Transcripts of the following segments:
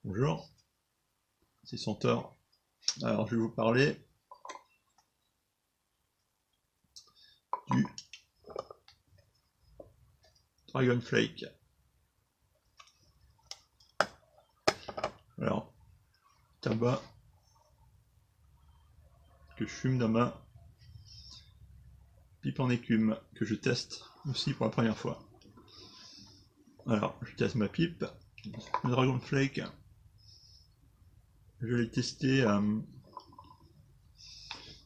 Bonjour, c'est Centaure. Alors je vais vous parler du Dragon Flake. Alors, tabac que je fume dans ma pipe en écume, que je teste aussi pour la première fois. Alors, je teste ma pipe. Le Dragon Flake, je l'ai testé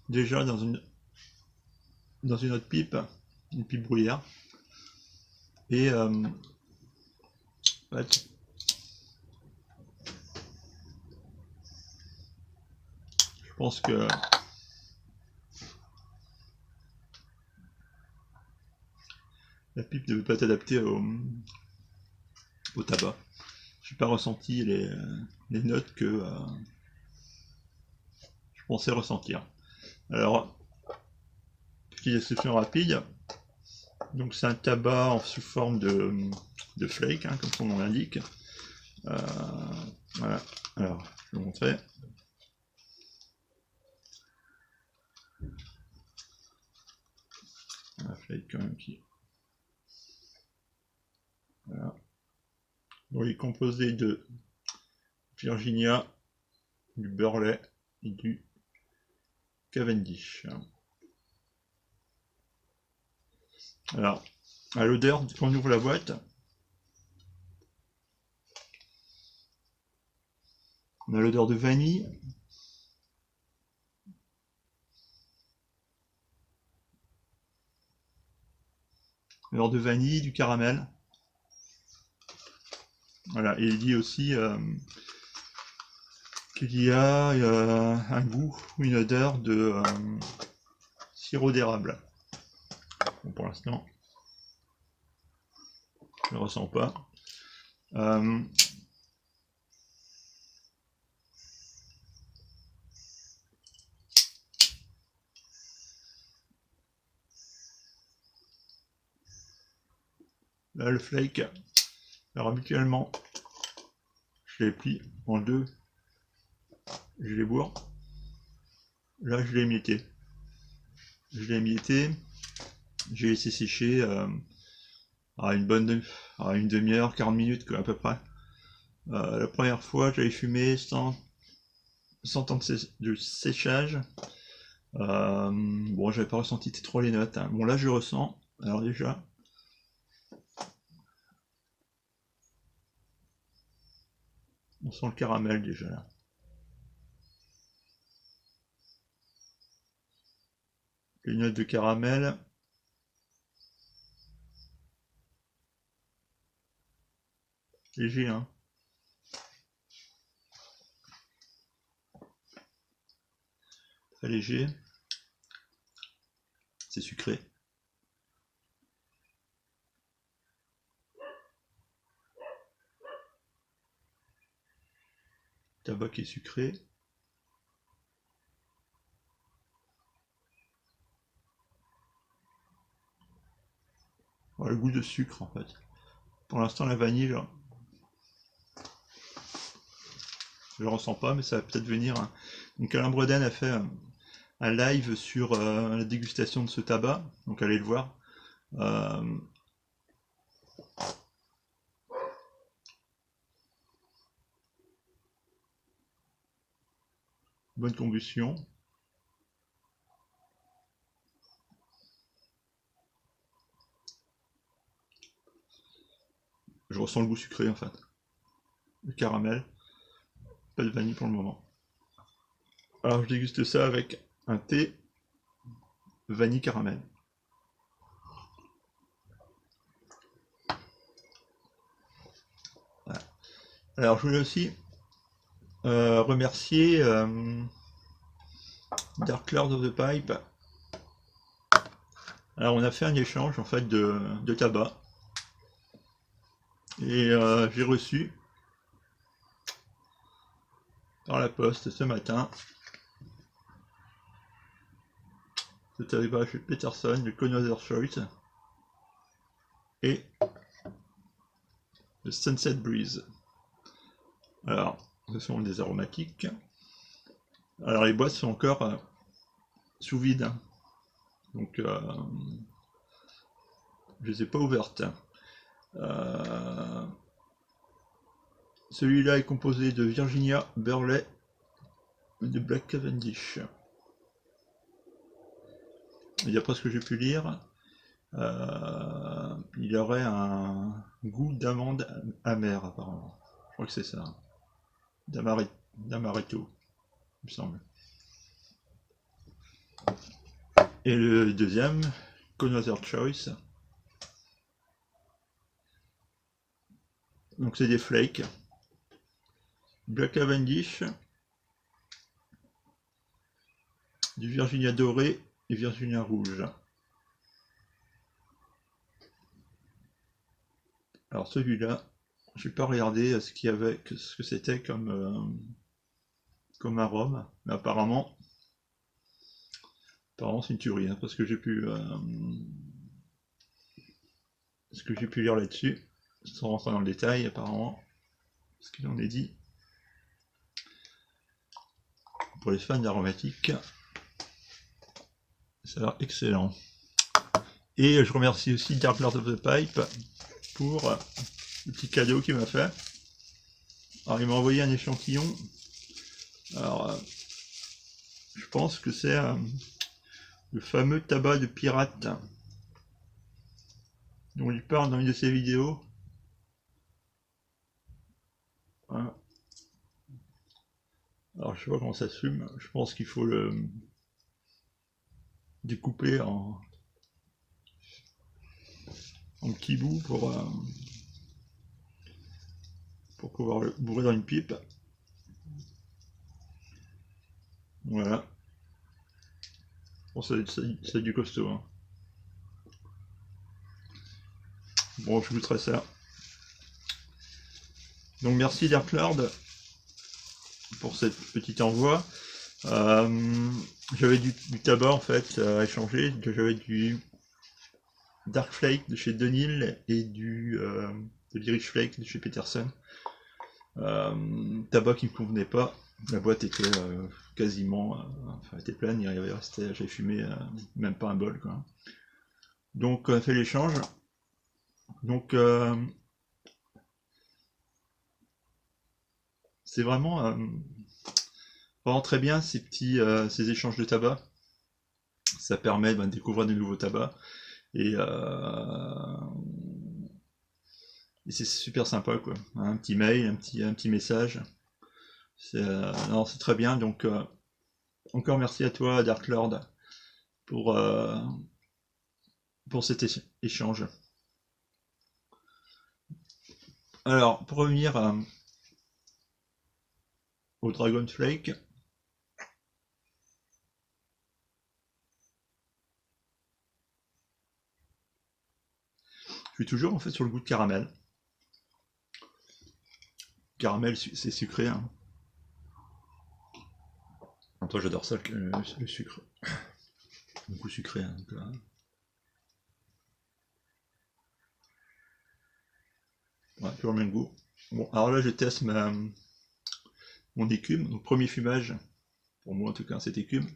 déjà dans une autre pipe, une pipe bruyère. Et ouais, je pense que la pipe ne veut pas être adaptée au tabac. Je n'ai pas ressenti les notes que je pensais ressentir. Alors, petite description rapide. Donc c'est un tabac sous forme de flake, hein, comme son nom l'indique. Voilà. Alors, je vais vous montrer. Un flake quand même qui... Voilà. Donc il est composé de Virginia, du Burley et du Cavendish. Alors, à l'odeur, quand on ouvre la boîte, on a l'odeur de vanille, l'odeur de vanille, du caramel. Voilà, et il dit aussi qu'il y a un goût ou une odeur de sirop d'érable. Bon, pour l'instant, je ne le ressens pas. Là, le flake, alors habituellement, je les plie en deux, je les bourre. Là, je l'ai émietté. J'ai laissé sécher à une demi-heure, 40 minutes quoi, à peu près. La première fois, j'avais fumé sans temps de séchage. Bon, j'avais pas ressenti trop les notes, hein. Bon, là, je ressens. Alors déjà, on sent le caramel déjà là. Les notes de caramel. Léger, hein. Très léger. C'est sucré. Tabac qui est sucré. Voilà, le goût de sucre en fait. Pour l'instant, la vanille, je le ressens pas, mais ça va peut-être venir, hein. Donc Alain Bredan a fait un live sur la dégustation de ce tabac, donc allez le voir. Bonne combustion. Je ressens le goût sucré en fait. Le caramel. Pas de vanille pour le moment. Alors je déguste ça avec un thé vanille caramel. Voilà. Alors je voulais aussi remercier Dark Lord of the Pipe. Alors on a fait un échange en fait de tabac. Et j'ai reçu par la poste ce matin ce tabac chez Peterson, le Connoisseur's Choice et le Sunset Breeze. Alors, ce sont des aromatiques. Alors les boîtes sont encore sous vide, donc je les ai pas ouvertes. Celui-là est composé de Virginia, Burley et de Black Cavendish. Et d'après ce que j'ai pu lire, il aurait un goût d'amande amère apparemment. Je crois que c'est ça. D'amaretto, il me semble. Et le deuxième, Connoisseur Choice. Donc c'est des flakes. Black Cavendish, du Virginia doré et Virginia rouge. Alors celui-là, je n'ai pas regardé ce qu'il y avait, ce que c'était comme arôme, mais apparemment c'est une tuerie, hein, parce que j'ai pu ce que j'ai pu lire là-dessus, sans rentrer dans le détail apparemment, ce qu'il en est dit. Pour les fans d'aromatiques, ça a l'air excellent. Et je remercie aussi Dark Lord of the Pipe pour le petit cadeau qu'il m'a fait. Alors il m'a envoyé un échantillon. Alors je pense que c'est le fameux tabac de pirate dont il parle dans une de ses vidéos. Voilà. Alors je sais pas comment ça se fume. Je pense qu'il faut le découper en petits bouts pour pouvoir le bourrer dans une pipe. Voilà. Bon, c'est du costaud. Hein. Bon, je goûterai ça. Donc merci Dark Lord pour cette petite envoi. J'avais du tabac en fait à échanger. J'avais du Dark Flake de chez Dunhill et de l'Irish Flake de chez Peterson. Tabac qui ne me convenait pas. La boîte était quasiment, enfin, était pleine. Il avait resté, j'avais fumé même pas un bol quoi. Donc on a fait l'échange. Donc c'est vraiment très bien ces échanges de tabac. Ça permet de découvrir de nouveaux tabacs et c'est super sympa quoi. Un petit mail, un petit message. C'est très bien. Donc encore merci à toi Dark Lord pour cet échange. Alors pour revenir au Dragon Flake. Je suis toujours en fait sur le goût de caramel. Caramel, c'est sucré. Hein. Toi, j'adore ça, le sucre. Beaucoup sucré. Hein, donc, ouais, toujours le même goût. Bon, alors là, je teste mon écume. Donc, premier fumage, pour moi en tout cas, cette écume.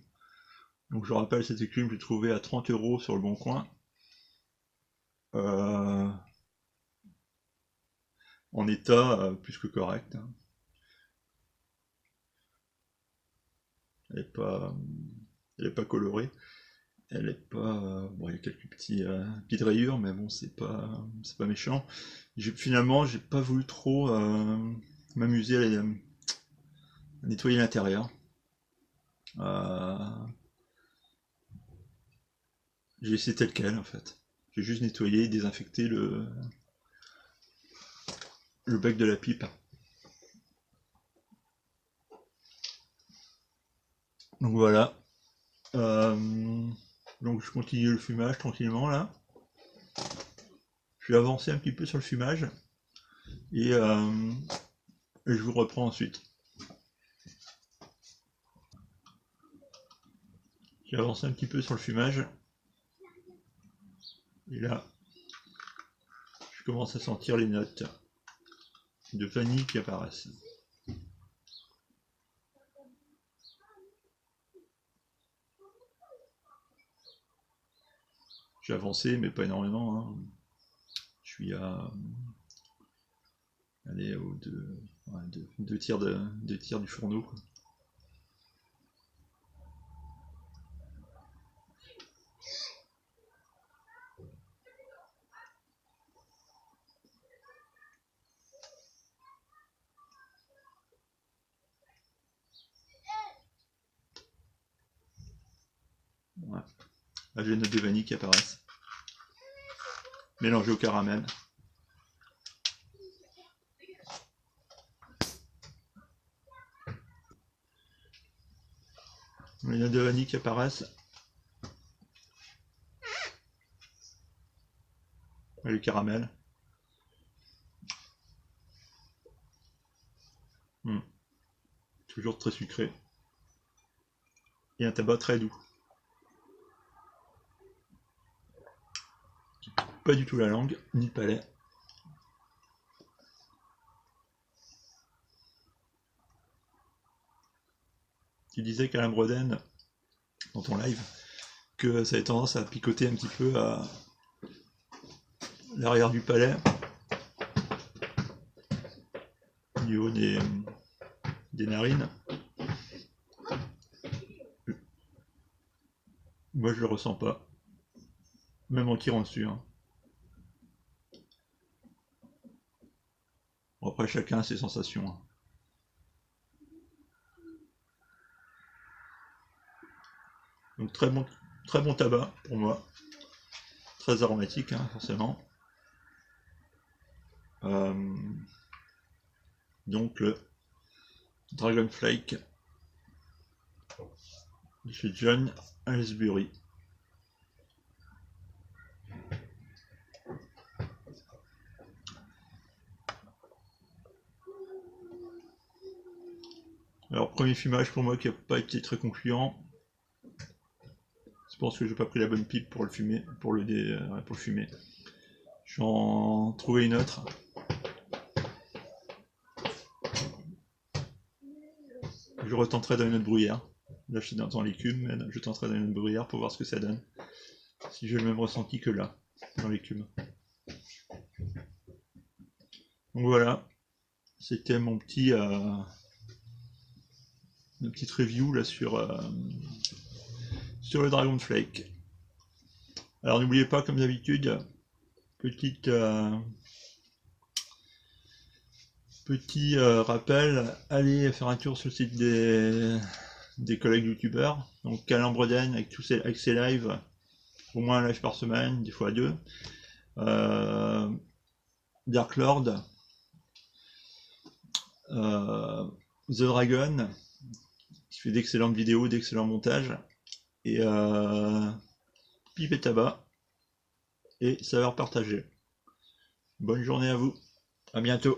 Donc, je rappelle, cette écume, je l'ai trouvée à 30 € sur le Bon Coin. En état plus que correct. Hein. Elle est pas colorée. Elle est pas. Bon, il y a quelques petites rayures, mais bon, c'est pas méchant. Finalement, j'ai pas voulu trop m'amuser à nettoyer l'intérieur. J'ai laissé tel quel en fait. J'ai juste nettoyé, désinfecté le bec de la pipe. Donc voilà. Donc je continue le fumage tranquillement là. Je vais avancer un petit peu sur le fumage et je vous reprends ensuite. J'ai avancé un petit peu sur le fumage et là je commence à sentir les notes de vanille qui apparaissent. J'ai avancé, mais pas énormément. Hein. Je suis à... Allez, aux deux tiers du fourneau. Quoi. Ouais. Là, j'ai les notes de vanille qui apparaissent. Mélangées au caramel. Les notes de vanille qui apparaissent. Et le caramel. Toujours très sucré. Et un tabac très doux. Pas du tout la langue, ni le palais. Tu disais qu'Alain Breuden, dans ton live, que ça avait tendance à picoter un petit peu à l'arrière du palais, au niveau des narines. Moi je le ressens pas, même en tirant dessus. Hein. Bon, après chacun a ses sensations. Hein. Donc très bon tabac pour moi, très aromatique hein, forcément. Donc le Dragon Flake de chez John Aylesbury. Alors premier fumage pour moi qui n'a pas été très concluant. Je pense que j'ai pas pris la bonne pipe pour le fumer, pour le fumer. Je vais en trouver une autre. Je retenterai dans une autre bruyère. Là je suis dans l'écume, mais je tenterai dans une autre bruyère pour voir ce que ça donne. Si j'ai le même ressenti que là, dans l'écume. Donc voilà, c'était mon petit une petite review là sur le Dragon Flake. Alors n'oubliez pas, comme d'habitude, petit rappel, allez faire un tour sur le site des collègues youtubeurs, donc Alain Breuden avec ses lives, au moins un live par semaine, des fois deux. Dark Lord, The Dragon, qui fait d'excellentes vidéos, d'excellents montages, et Pipe et Tabac, et Saveur Partagée. Bonne journée à vous, à bientôt.